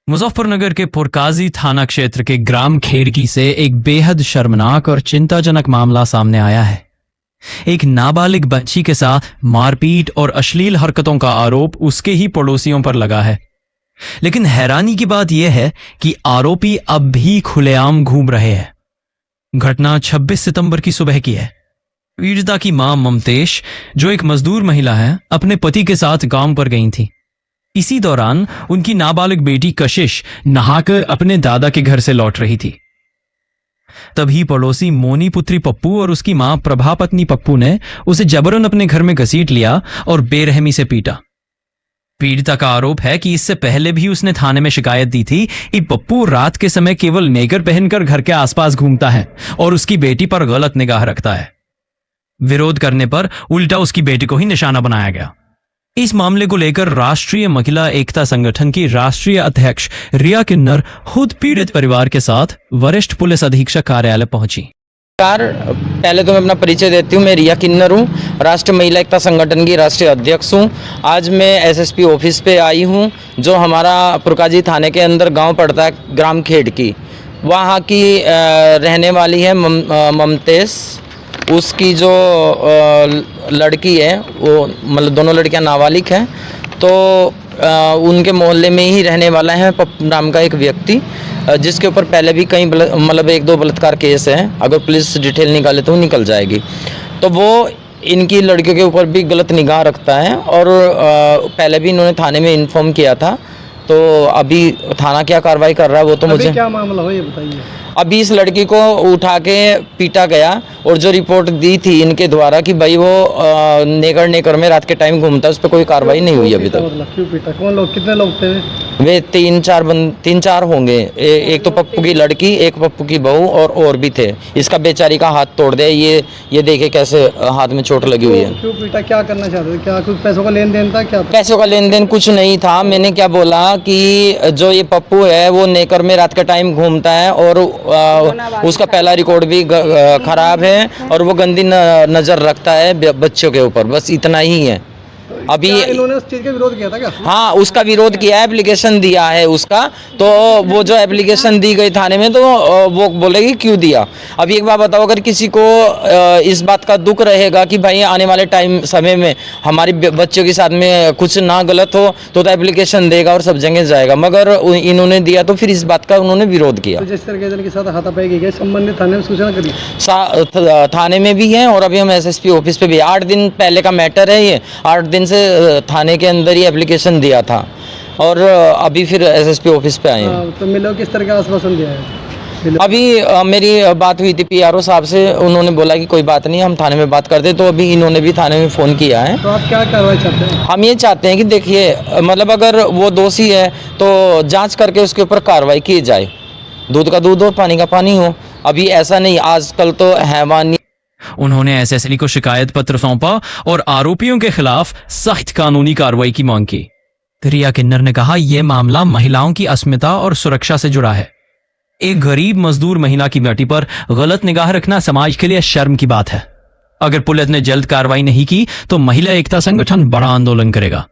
मुजफ्फरनगर के पुरकाजी थाना क्षेत्र के ग्राम खेड़की से एक बेहद शर्मनाक और चिंताजनक मामला सामने आया है। एक नाबालिग बच्ची के साथ मारपीट और अश्लील हरकतों का आरोप उसके ही पड़ोसियों पर लगा है। लेकिन हैरानी की बात यह है कि आरोपी अब भी खुलेआम घूम रहे हैं। घटना 26 सितंबर की सुबह की है। पीड़िता की मां ममतेश, जो एक मजदूर महिला है, अपने पति के साथ काम पर गई थी। इसी दौरान उनकी नाबालिग बेटी कशिश नहाकर अपने दादा के घर से लौट रही थी। तभी पड़ोसी मोनी पुत्री पप्पू और उसकी मां प्रभा पत्नी पप्पू ने उसे जबरन अपने घर में घसीट लिया और बेरहमी से पीटा। पीड़िता का आरोप है कि इससे पहले भी उसने थाने में शिकायत दी थी कि पप्पू रात के समय केवल नेकर पहनकर घर के आसपास घूमता है और उसकी बेटी पर गलत निगाह रखता है। विरोध करने पर उल्टा उसकी बेटी को ही निशाना बनाया गया। इस मामले को लेकर राष्ट्रीय महिला एकता संगठन की राष्ट्रीय अध्यक्ष रिया किन्नर खुद पीड़ित परिवार के साथ वरिष्ठ पुलिस अधीक्षक कार्यालय पहुंची। पहले तो मैं अपना परिचय देती हूँ। मैं रिया किन्नर हूँ, राष्ट्रीय महिला एकता संगठन की राष्ट्रीय अध्यक्ष हूँ। आज मैं एसएसपी ऑफिस पे आई हूँ, जो हमारा पुरकाजी थाने के अंदर गांव पड़ता है, ग्राम खेड़की। वहाँ की रहने वाली है ममतेश। उसकी जो लड़की है, वो मतलब दोनों लड़कियां नाबालिग हैं, तो उनके मोहल्ले में ही रहने वाला है पप्पू नाम का एक व्यक्ति, जिसके ऊपर पहले भी कई मतलब 1-2 बलात्कार केस हैं। अगर पुलिस डिटेल निकाले तो निकल जाएगी। तो वो इनकी लड़कियों के ऊपर भी गलत निगाह रखता है और पहले भी इन्होंने थाने में इन्फॉर्म किया था। तो अभी थाना क्या कार्रवाई कर रहा है वो तो मुझे क्या मामला हो ये बताइए। अभी इस लड़की को उठा के पीटा गया और जो रिपोर्ट दी थी इनके द्वारा कि भाई वो नेकर में रात के टाइम घूमता है, उस पर कोई कार्रवाई नहीं हुई अभी तक। क्यों पीटा? कौन लोग, कितने लोग थे? वे 3-4 होंगे। एक तो पप्पू की लड़की, एक पप्पू की बहू और भी थे। इसका बेचारी का हाथ तोड़ दिया। ये देखे कैसे हाथ में चोट लगी हुई है। क्यों पीटा? क्या करना चाहते थे? क्या कुछ पैसों का लेन देन था? क्या पैसों का लेन देन कुछ नहीं था। मैंने क्या बोला कि जो ये पप्पू है वो नेकर में रात का टाइम घूमता है और उसका पहला रिकॉर्ड भी खराब है और वो गंदी नज़र रखता है बच्चों के ऊपर। बस इतना ही है। अभी इन्होंने उस चीज़ का विरोध किया था क्या? हाँ, उसका विरोध किया है, एप्लीकेशन दिया है उसका। तो वो जो एप्लीकेशन दी गई थाने में, तो वो बोलेगी क्यों दिया। अभी एक बात बताओ, अगर किसी को इस बात का दुख रहेगा कि भाई आने वाले समय में हमारी बच्चों के साथ में कुछ ना गलत हो तो एप्लीकेशन देगा और सब जगह जाएगा, मगर इन्होंने दिया तो फिर इस बात का उन्होंने विरोध किया। तो जिस तरीके के साथ हाथापाई की गई, संबंधित थाने में सूचना करी? थाने में भी है और अभी हम एसएसपी ऑफिस पे भी 8 दिन पहले का मैटर है। ये 8 दिन से थाने के अंदर ही एप्लीकेशन दिया था और अभी फिर एसएसपी ऑफिस पे आए हैं। तो मिलो किस तरह का आश्वासन दिया है? अभी मेरी बात हुई थी पीआरओ साहब से, उन्होंने बोला कि कोई बात नहीं, हम थाने में बात करते। तो अभी इन्होंने भी थाने में फ़ोन किया है। तो आप क्या कार्रवाई चाहते हैं? हम ये चाहते हैं कि देखिए, मतलब अगर वो दोषी है तो जांच करके उसके ऊपर कार्रवाई की जाए। दूध का दूध हो, पानी का पानी हो। अभी ऐसा नहीं, आजकल तो हैवानी। उन्होंने एसएसपी को शिकायत पत्र सौंपा और आरोपियों के खिलाफ सख्त कानूनी कार्रवाई की मांग की। रिया किन्नर ने कहा, यह मामला महिलाओं की अस्मिता और सुरक्षा से जुड़ा है। एक गरीब मजदूर महिला की बेटी पर गलत निगाह रखना समाज के लिए शर्म की बात है। अगर पुलिस ने जल्द कार्रवाई नहीं की तो महिला एकता संगठन बड़ा आंदोलन करेगा।